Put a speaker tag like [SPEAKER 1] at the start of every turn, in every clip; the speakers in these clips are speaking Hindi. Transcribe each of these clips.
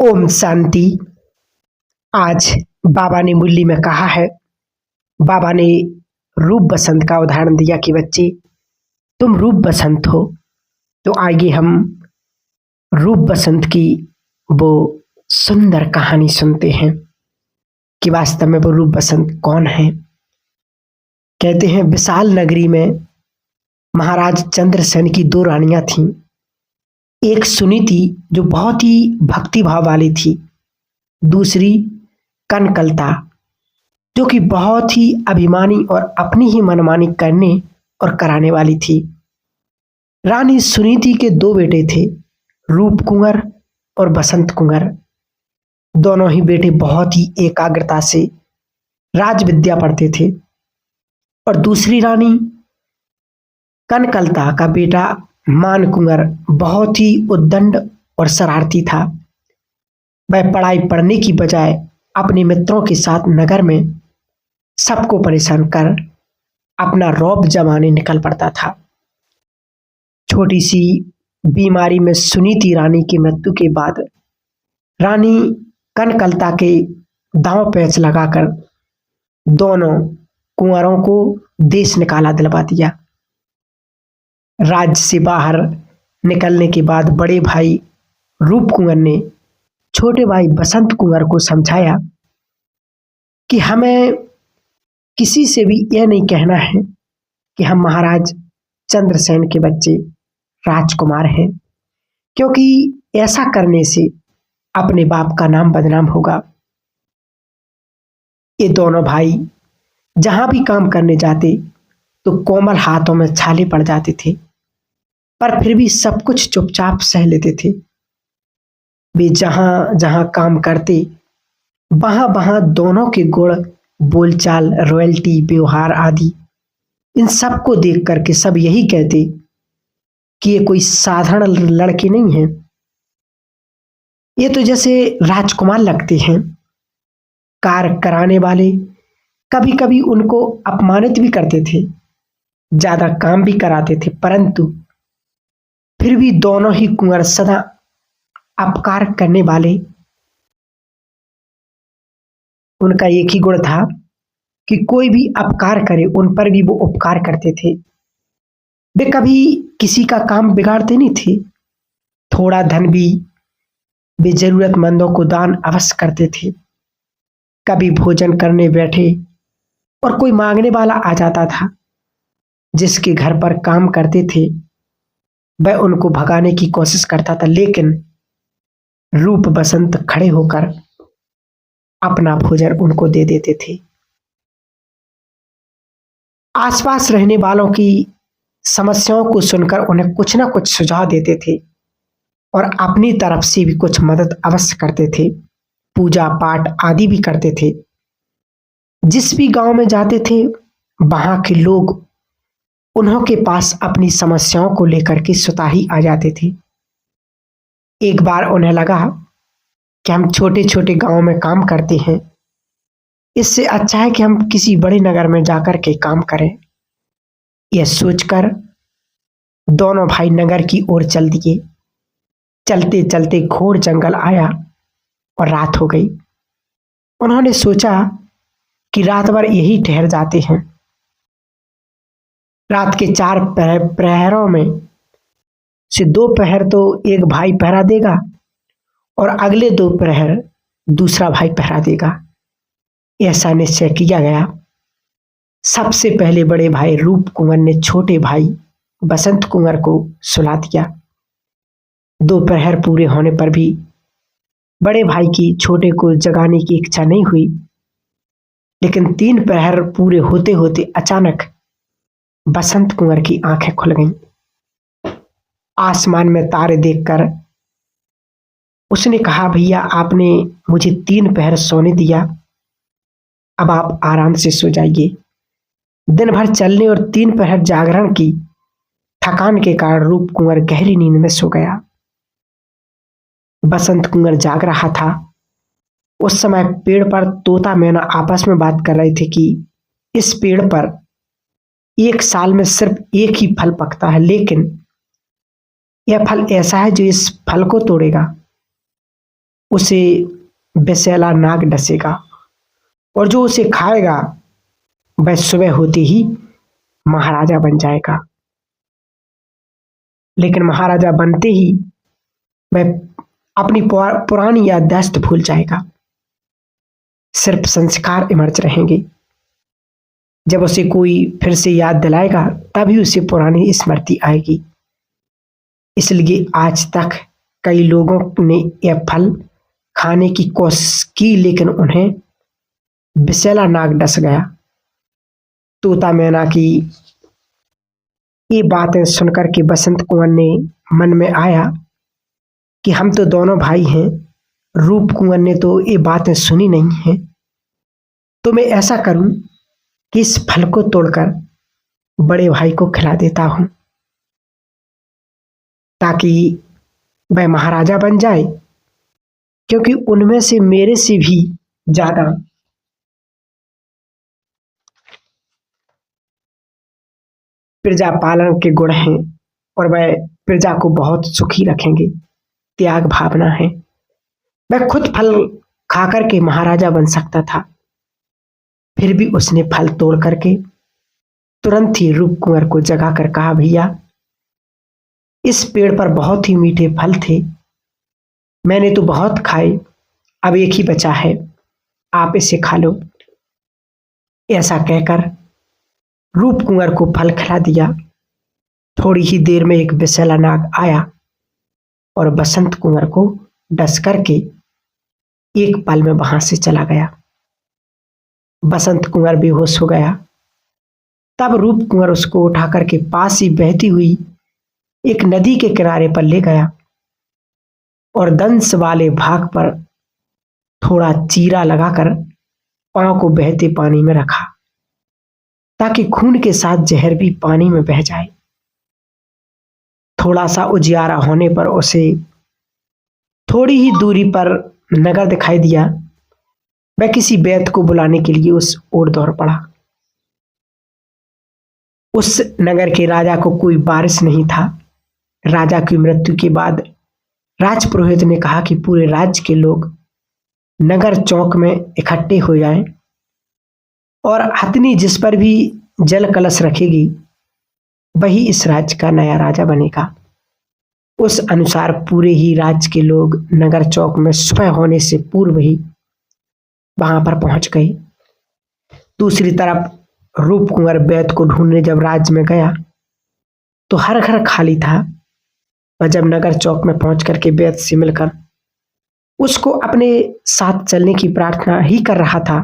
[SPEAKER 1] ओम शांति। आज बाबा ने मुरली में कहा है, बाबा ने रूप बसंत का उदाहरण दिया कि बच्चे तुम रूप बसंत हो। तो आइए हम रूप बसंत की वो सुंदर कहानी सुनते हैं कि वास्तव में वो रूप बसंत कौन है। कहते हैं विशाल नगरी में महाराज चंद्रसेन की दो रानियां थीं। एक सुनीति जो बहुत ही भक्ति भाव वाली थी, दूसरी कनकलता जो कि बहुत ही अभिमानी और अपनी ही मनमानी करने और कराने वाली थी। रानी सुनीति के दो बेटे थे, रूप कुंवर और बसंत कुंवर। दोनों ही बेटे बहुत ही एकाग्रता से राज विद्या पढ़ते थे और दूसरी रानी कनकलता का बेटा मान कुंवर बहुत ही उद्दंड और शरारती था। वह पढ़ाई पढ़ने की बजाय अपने मित्रों के साथ नगर में सबको परेशान कर अपना रौब जमाने निकल पड़ता था। छोटी सी बीमारी में सुनीति रानी की मृत्यु के बाद रानी कनकलता के दांव पैंच लगाकर दोनों कुंवरों को देश निकाला दिलवा दिया। राज्य से बाहर निकलने के बाद बड़े भाई रूप कुंवर ने छोटे भाई बसंत कुंवर को समझाया कि हमें किसी से भी यह नहीं कहना है कि हम महाराज चंद्रसेन के बच्चे राजकुमार हैं, क्योंकि ऐसा करने से अपने बाप का नाम बदनाम होगा। ये दोनों भाई जहां भी काम करने जाते तो कोमल हाथों में छाले पड़ जाते थे, पर फिर भी सब कुछ चुपचाप सह लेते थे। वे जहां जहां काम करते वहां वहां दोनों के गुण, बोलचाल, रॉयल्टी, व्यवहार आदि इन सब को देख करके सब यही कहते कि ये कोई साधारण लड़के नहीं हैं, ये तो जैसे राजकुमार लगते हैं। कार्य कराने वाले कभी कभी उनको अपमानित भी करते थे, ज्यादा काम भी कराते थे, परंतु फिर भी दोनों ही कुंवर सदा अपकार करने वाले। उनका एक ही गुण था कि कोई भी अपकार करे उन पर भी वो उपकार करते थे। वे कभी किसी का काम बिगाड़ते नहीं थे। थोड़ा धन भी वे जरूरतमंदों को दान अवश्य करते थे। कभी भोजन करने बैठे और कोई मांगने वाला आ जाता था, जिसके घर पर काम करते थे वह उनको भगाने की कोशिश करता था, लेकिन रूप बसंत खड़े होकर अपना भोजन उनको दे देते थे। आसपास रहने वालों की समस्याओं को सुनकर उन्हें कुछ ना कुछ सुझाव देते थे और अपनी तरफ से भी कुछ मदद अवश्य करते थे। पूजा पाठ आदि भी करते थे। जिस भी गांव में जाते थे वहां के लोग उन्हों के पास अपनी समस्याओं को लेकर के स्वतः ही आ जाते थे। एक बार उन्हें लगा कि हम छोटे छोटे गांव में काम करते हैं, इससे अच्छा है कि हम किसी बड़े नगर में जाकर के काम करें। यह सोचकर दोनों भाई नगर की ओर चल दिए। चलते चलते घोर जंगल आया और रात हो गई। उन्होंने सोचा कि रात भर यही ठहर जाते हैं। रात के 4 प्रहरों में से 2 प्रहर तो एक भाई पहरा देगा और अगले 2 प्रहर दूसरा भाई पहरा देगा। ऐसा निश्चय किया गया। सबसे पहले बड़े भाई रूप कुंवर ने छोटे भाई बसंत कुंवर को सुला दिया। 2 प्रहर पूरे होने पर भी बड़े भाई की छोटे को जगाने की इच्छा नहीं हुई, लेकिन 3 प्रहर पूरे होते होते अचानक बसंत कुंवर की आंखें खुल गईं। आसमान में तारे देखकर उसने कहा, भैया आपने मुझे 3 प्रहर सोने दिया, अब आप आराम से सो जाइए। दिन भर चलने और 3 प्रहर जागरण की थकान के कारण रूप कुंवर गहरी नींद में सो गया। बसंत कुंवर जाग रहा था। उस समय पेड़ पर तोता मैना आपस में बात कर रहे थे कि इस पेड़ पर 1 साल में सिर्फ एक ही फल पकता है, लेकिन यह फल ऐसा है जो इस फल को तोड़ेगा उसे विषैला नाग डसेगा और जो उसे खाएगा वह सुबह होते ही महाराजा बन जाएगा। लेकिन महाराजा बनते ही वह अपनी पुरानी याददाश्त भूल जाएगा, सिर्फ संस्कार इमर्ज रहेंगे। जब उसे कोई फिर से याद दिलाएगा तभी उसे पुरानी स्मृति आएगी। इसलिए आज तक कई लोगों ने यह फल खाने की कोशिश की लेकिन उन्हें विषैला नाग डस गया। तोता मैना की ये बातें सुनकर के बसंत कुंवर ने मन में आया कि हम तो दोनों भाई हैं, रूप कुंवर ने तो ये बातें सुनी नहीं हैं, तो मैं ऐसा करूं कि इस फल को तोड़कर बड़े भाई को खिला देता हूं ताकि वह महाराजा बन जाए, क्योंकि उनमें से मेरे से भी ज्यादा प्रजा पालन के गुण हैं और वह प्रजा को बहुत सुखी रखेंगे। त्याग भावना है। वह खुद फल खाकर के महाराजा बन सकता था, फिर भी उसने फल तोड़ करके तुरंत ही रूप कुंवर को जगा कर कहा, भैया इस पेड़ पर बहुत ही मीठे फल थे, मैंने तो बहुत खाए, अब एक ही बचा है, आप इसे खा लो। ऐसा कहकर रूप कुंवर को फल खिला दिया। थोड़ी ही देर में एक विषैला नाग आया और बसंत कुंवर को डस करके एक पल में वहां से चला गया। बसंत कुंवर बेहोश हो गया। तब रूप कुंवर उसको उठा करके पास ही बहती हुई एक नदी के किनारे पर ले गया और दंश वाले भाग पर थोड़ा चीरा लगाकर पांव को बहते पानी में रखा ताकि खून के साथ जहर भी पानी में बह जाए। थोड़ा सा उजियारा होने पर उसे थोड़ी ही दूरी पर नगर दिखाई दिया। वह किसी वैद्य को बुलाने के लिए उस ओर दौड़ पड़ा। उस नगर के राजा को कोई वारिस नहीं था। राजा की मृत्यु के बाद राजपुरोहित ने कहा कि पूरे राज्य के लोग नगर चौक में इकट्ठे हो जाएं और हथनी जिस पर भी जल कलश रखेगी वही इस राज्य का नया राजा बनेगा। उस अनुसार पूरे ही राज्य के लोग नगर चौक में सुबह होने से पूर्व ही वहां पर पहुंच गए। दूसरी तरफ रूप कुंवर वैद्य को ढूंढने जब राज्य में गया तो हर घर खाली था। वह जब नगर चौक में पहुंच करके वैद्य से मिलकर उसको अपने साथ चलने की प्रार्थना ही कर रहा था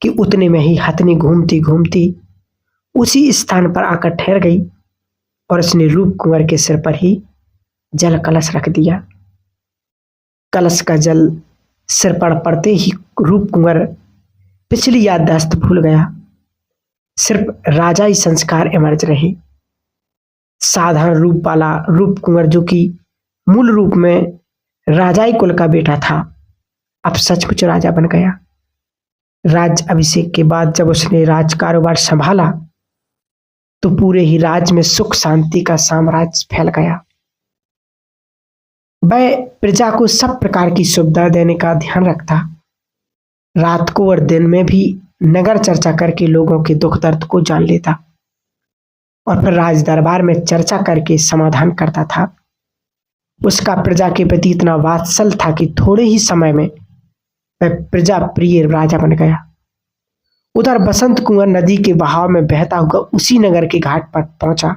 [SPEAKER 1] कि उतने में ही हथनी घूमती घूमती उसी स्थान पर आकर ठहर गई और उसने रूप कुंवर के सिर पर ही जल कलश रख दिया। कलश का जल सिर पर पड़ते ही रूप कुंवर पिछली याददाश्त भूल गया। सिर्फ राजाई संस्कार इमर्ज रहे। साधारण रूप वाला रूप कुंवर जो कि मूल रूप में राजाई कुल का बेटा था, अब सचमुच राजा बन गया। राज अभिषेक के बाद जब उसने राज कारोबार संभाला तो पूरे ही राज्य में सुख शांति का साम्राज्य फैल गया। वह प्रजा को सब प्रकार की सुविधा देने का ध्यान रखता। रात को और दिन में भी नगर चर्चा करके लोगों के दुख दर्द को जान लेता और फिर राज दरबार में चर्चा करके समाधान करता था। उसका प्रजा के प्रति इतना वात्सल था कि थोड़े ही समय में वह प्रजा प्रिय राजा बन गया। उधर बसंत कुंवर नदी के बहाव में बहता हुआ उसी नगर के घाट पर पहुंचा।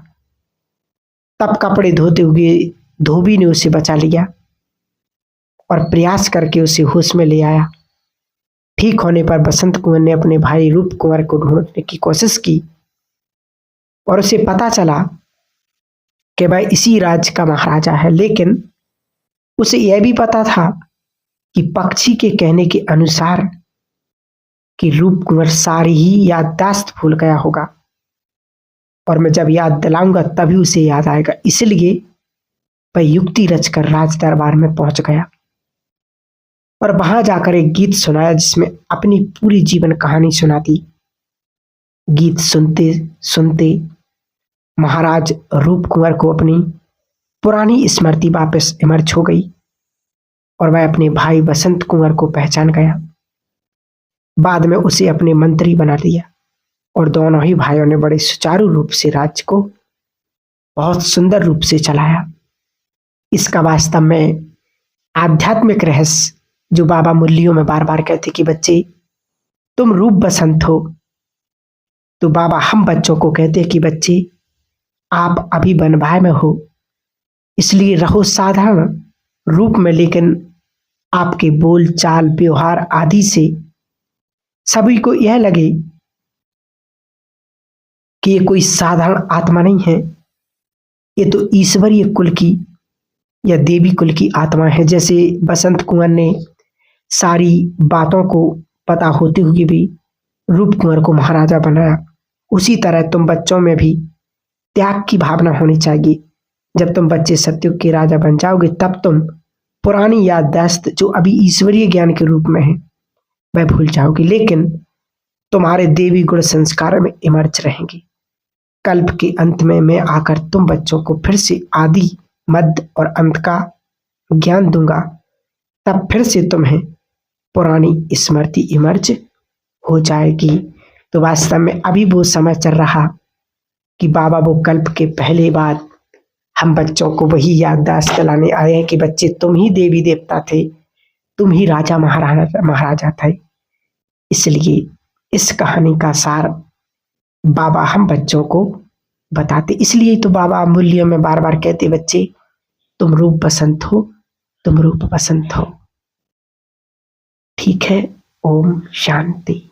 [SPEAKER 1] तब कपड़े धोते हुए धोबी ने उसे बचा लिया और प्रयास करके उसे होश में ले आया। ठीक होने पर बसंत कुंवर ने अपने भाई रूप कुंवर को ढूंढने की कोशिश की और उसे पता चला कि वह इसी राज्य का महाराजा है, लेकिन उसे यह भी पता था कि पक्षी के कहने के अनुसार कि रूप कुंवर सारी ही याददाश्त भूल गया होगा और मैं जब याद दिलाऊंगा तभी उसे याद आएगा। इसलिए वह युक्ति रचकर राज दरबार में पहुंच गया और वहां जाकर एक गीत सुनाया जिसमें अपनी पूरी जीवन कहानी सुना दी। गीत सुनते सुनते महाराज रूप कुंवर को अपनी पुरानी स्मृति वापस इमर्ज हो गई और वह अपने भाई बसंत कुंवर को पहचान गया। बाद में उसे अपने मंत्री बना दिया और दोनों ही भाइयों ने बड़े सुचारू रूप से राज्य को बहुत सुंदर रूप से चलाया। इसका वास्तव में आध्यात्मिक रहस्य जो बाबा मुरलियों में बार बार कहते कि बच्चे तुम रूप बसंत हो, तो बाबा हम बच्चों को कहते कि बच्चे आप अभी बनवाए में हो, इसलिए रहो साधारण रूप में, लेकिन आपके बोल चाल व्यवहार आदि से सभी को यह लगे कि ये कोई साधारण आत्मा नहीं है, ये तो ईश्वरीय कुल की या देवी कुल की आत्मा है। जैसे बसंत कुंवर ने सारी बातों को पता होते हुए भी रूप कुंवर को महाराजा बनाया, उसी तरह तुम बच्चों में भी त्याग की भावना होनी चाहिए। जब तुम बच्चे सत्युग के राजा बन जाओगे तब तुम पुरानी याददाश्त जो अभी ईश्वरीय ज्ञान के रूप में है वह भूल जाओगे, लेकिन तुम्हारे देवी गुण संस्कार में इमर्ज रहेंगे। कल्प के अंत में मैं आकर तुम बच्चों को फिर से आदि मध्य और अंत का ज्ञान दूंगा, तब फिर से तुम्हें पुरानी स्मृति इमर्ज हो जाएगी। तो वास्तव में अभी वो समय चल रहा कि बाबा वो कल्प के पहले बात हम बच्चों को वही याददाश्त दिलाने आए हैं कि बच्चे तुम ही देवी देवता थे, तुम ही राजा महाराजा थे। इसलिए इस कहानी का सार बाबा हम बच्चों को बताते, इसलिए तो बाबा मूल्यों में बार बार कहते बच्चे तुम रूप बसंत हो, तुम रूप बसंत हो। ठीक है, ओम शांति।